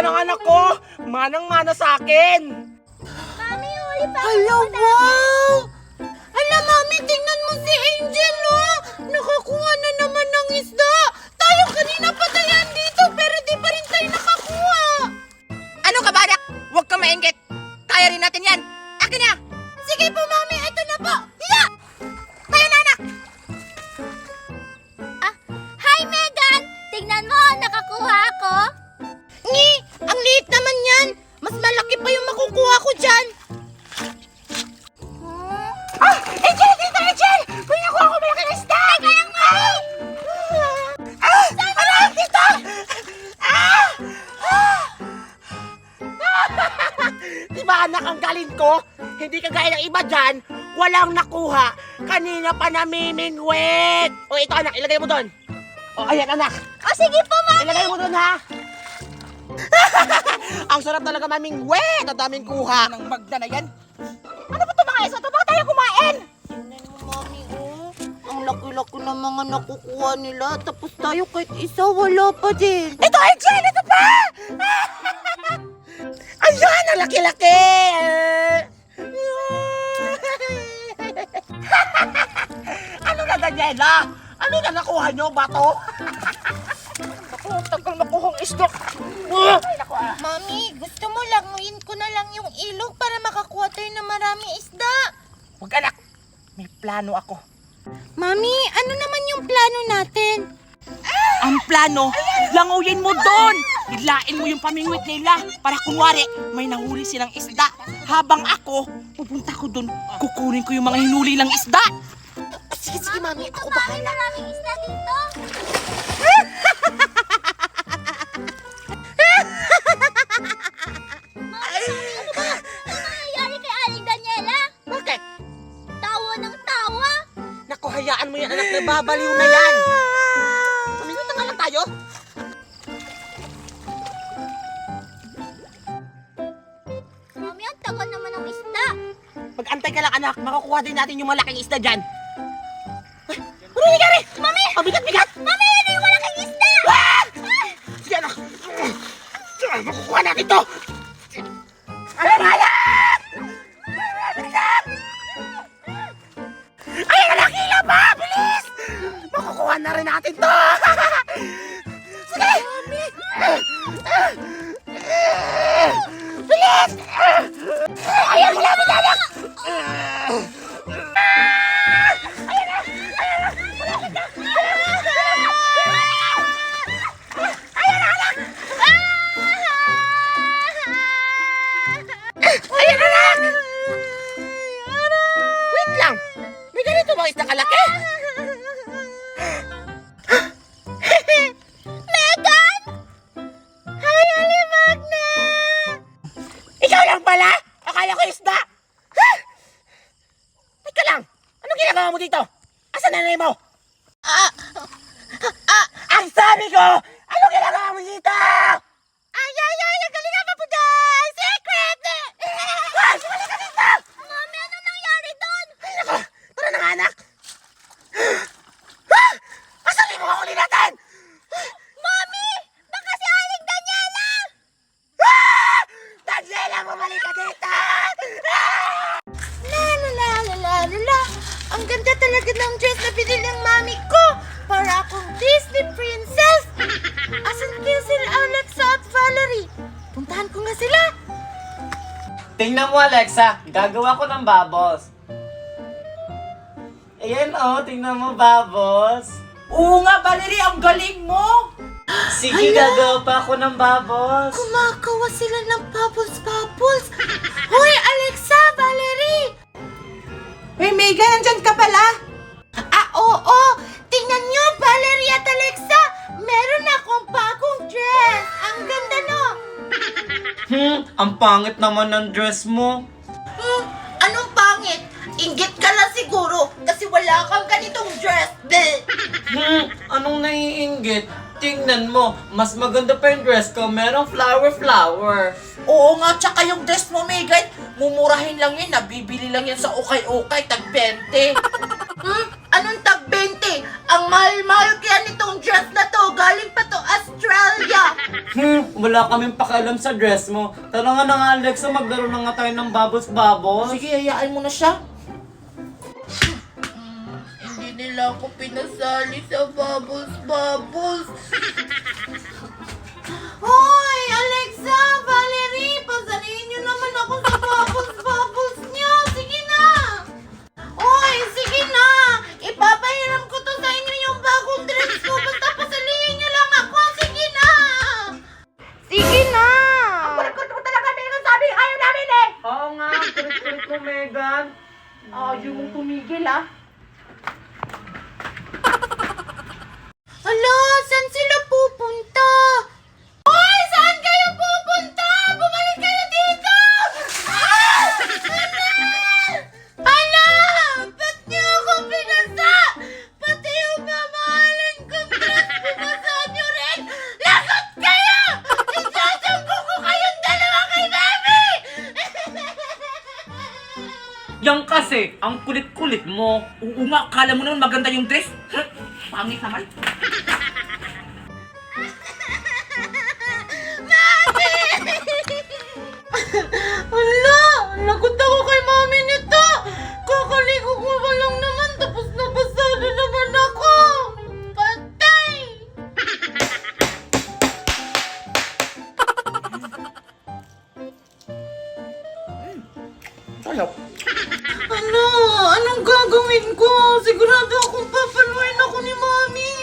ng anak ko. Manang-mana sa akin. Mami, huli pa. Hala, wow! Hala, Mami, tingnan mo si Angel, oh! Nakakuha na naman ng isda! Tayo kanina pa tayo dito, pero di pa rin tayo nakakuha! Ano ka ba, anak? Huwag kang maingit. Kaya rin natin yan. Akin na! Sige po, Mami, ito na po! Hiya! Tayo na, anak! Hi, Megan! Tingnan mo, nakakuha ako. Ngi! Ang liit naman yan! Mas malaki pa yung makukuha ko dyan! Angel! Dito, Angel! May nakuha ko malaking isda! Teka lang, Mami! Anak! Dito! Diba anak, ang galing ko? Hindi kagaya ng iba dyan, walang nakuha. Kanina pa namimingwit. O ito anak, ilagay mo doon. O ayan anak, O, sige po, Mami. ilagay mo doon ha. Ang sarap talaga mamingwit. Ang daming kuha. Ng magda na yan. Ano ba ito mga isa? Ito ba tayo kumain? Tingnan mo, Mami, oh! Ang laki-laki ng mga nakukuha nila, tapos tayo kahit isa wala pa din! Ito Angel! Ito pa! Ayan! Ang laki-laki! Ano na Daniela? Ano na nakuha nyo? Bato? Ako, tagal nakuhang isda. Ay, naku, Mami, gusto mo languyin ko na lang yung ilog para makakuha tayo ng maraming isda? Huwag anak, may plano ako. Mami, ano naman yung plano natin? Ang plano, languyin mo doon! Idlain mo yung pamingwit nila para kunwari may nahuli silang isda. Habang ako, pupunta ko doon, kukunin ko yung mga hinuli lang isda. Sige, sige, Mami, ako Mami, bahala. maraming isda dito. Ano nangyayari kay Aling Daniela? Bakit? Tawa ng tawa. Naku, hayaan mo yan anak, nababaliw na yan. Pamingwit na nga lang tayo. Mami, ang tagal naman ng isda. Mag-antay ka lang anak, makukuha din natin yung malaking isda dyan. Ay, ano nangyari? Mami! Mabigat-bigat! Mami, ano yung malaking isda? Ah! Sige anak, makukuha natin to. Ano ba yan? Bigat! Ay, anak, hila pa! Bilis! Makukuha na rin natin to. Sige! Bilis! Ayan, hila mo na anak! Ayan anak! Wait lang! May ganito bang isda kalaki? Megan! Hi, Alimagna! Ikaw lang pala? Akala ko isda! Ha? Wait ka lang! Anong ginagawa mo dito? Asan nanay mo? Ang sabi ko! Anong ginagawa mo dito? Ay, galingan pa po dyan! Secret! Ay, sumali ka dito! Mami, ano nangyari doon? Ay, nako! Tara na nga, anak! Ha? Asan yung mga huli natin? Mami! Baka si Aling Daniela! Ah! Daniela, bumalik ka dito! La. Ang ganda talaga ng dress na binili ng mami ko! Para akong Disney princess! Asan kaya sila Alexa at Valerie? Puntahan ko nga sila! Tingnan mo, Alexa. Gagawa ko ng bubbles. Ayan, oh. Tingnan mo, bubbles. Oo nga, Valerie, ang galing mo! Sige, gagawa pa ako ng bubbles. Kumakawa sila ng bubbles! Hoy, Alexa! Valerie! Hey, Megan, nandyan ka pala? Oo! Tingnan nyo, Valerie at Alexa! Meron akong bagong dress! Ang ganda, no? Ang pangit naman ng dress mo. Anong pangit? Inggit ka lang siguro kasi wala kang ganitong dress. Bleh! Anong naiinggit? Tingnan mo, mas maganda pa yung dress ko. Merong flower. Oo nga, tsaka yung dress mo, Megan, mumurahin lang yan, nabibili lang yan sa ukay-ukay, tag 20. Anong tag 20? Ang mahal-mahal kaya nitong dress na to. Galing pa to Australia. Wala kaming pakialam sa dress mo. Tara nga na nga, Alexa, maglaro na nga tayo ng bubbles-bubbles. Sige, hayaan mo na siya. Hindi nila ako pinasali sa bubbles. Hoy, Alexa, Valerie, pasalihin niyo naman ako sa bubbles niyo. Sige na. Hoy, sige na. Ipapahiram ko to sa inyo yung bagong dress ko. Basta pasalihin niyo lang ako. Sige na. Sige na. Ang kulit-kulit mo talaga, Megan. Sabi, ayaw namin eh. Oo nga, kulit-kulit mo, Megan. Ayaw mong tumigil ah. Hala, saan sila pupunta? Hoy, saan kayo pupunta? Bumalik kayo dito! Ah! Hala! Ba't niyo ako pinasa? Pati yung mamahalin kong dress, pinasa niyo rin! Lagot kayo! Isasangko ko kayong dalawa kay Mami! Yang kasi, ang kulit-kulit mo. Oo nga, akala mo naman maganda yung dress. Pangit naman. Hala! Lagot ako kay Mami nito! Kakaligo ko pa lang naman, tapos nabasado naman ako! Patay! Sarap. Ano? Anong gagawin ko? Sigurado akong papaluin ako ni Mami!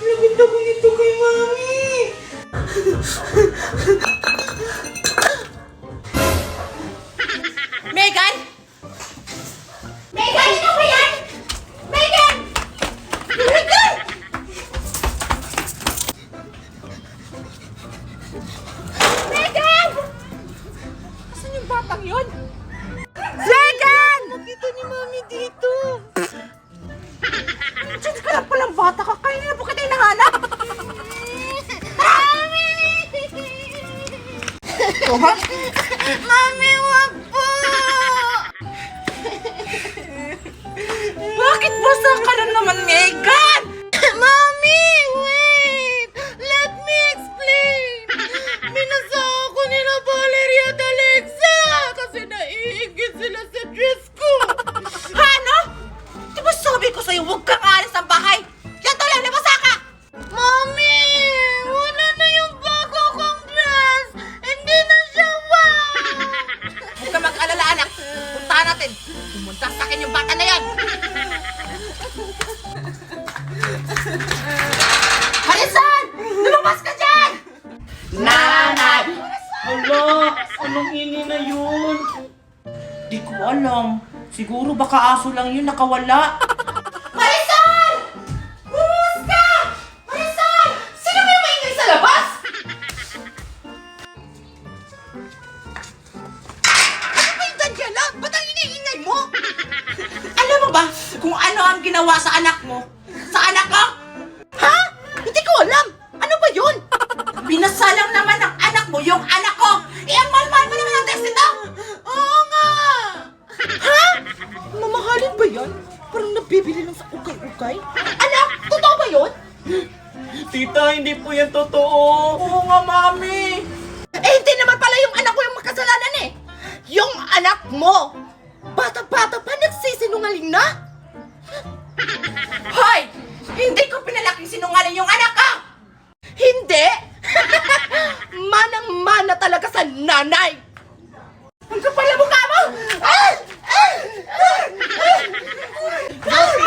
Lagot ako nito kay Mami! Megan! Megan! Ano ba yan? Megan! Megan! Megan! Asan yung batang yun? Megan! Nakita ni Mami dito! Diyan ka lang palang bata ka. Kanina po kita hinahanap. Oh, ha? Mami, wag po! Bakit basa ka na naman, Megan? Mami, wait! Let me explain! Minasa ako nila Valerie at Alexa kasi naiingit sila sa dress ko! Ano? Di ba sabi ko sa'yo, huwag kang alis ng bahay? Yan to lang, nabasa ka! Mami! Wala na yung bago kong dress! Hindi na siya wow! Huwag kang mag-alala, anak. Puntahan natin. Pumunta sa akin yung bata na yan. Halisan! Lumabas ka dyan! Nanay! Hala, anong ini na yun? Di ko alam. Siguro baka aso lang yun nakawala. Marisol! Bumuhos ka! Marisol! Sino ba yung maingay sa labas? Ano ba yung Daniela? Ba't ang iniingay mo? Alam mo ba kung ano ang ginawa sa anak mo? Sa anak ko? Ha? Hindi ko alam. Ano ba yun? Binasalang naman ng anak mo yung anak ko. Ang mahal-mahal mo naman ang dress nito. Oo nga! Ha? Mamahalin ba yan? Parang nabibili lang sa ukay-ukay. Anak, totoo ba yun? Tita, hindi po yan totoo. Oo nga, Mami. Eh, hindi naman pala yung anak ko yung makasalanan eh. Yung anak mo. Bata-bata pa, nagsisinungaling na. Hoy! Hindi ko pinalaking sinungaling yung anak ko! Hindi! Manang-mana talaga sa nanay! Ang kapal na mukha mo! Ah! Ah! Ah! Ah!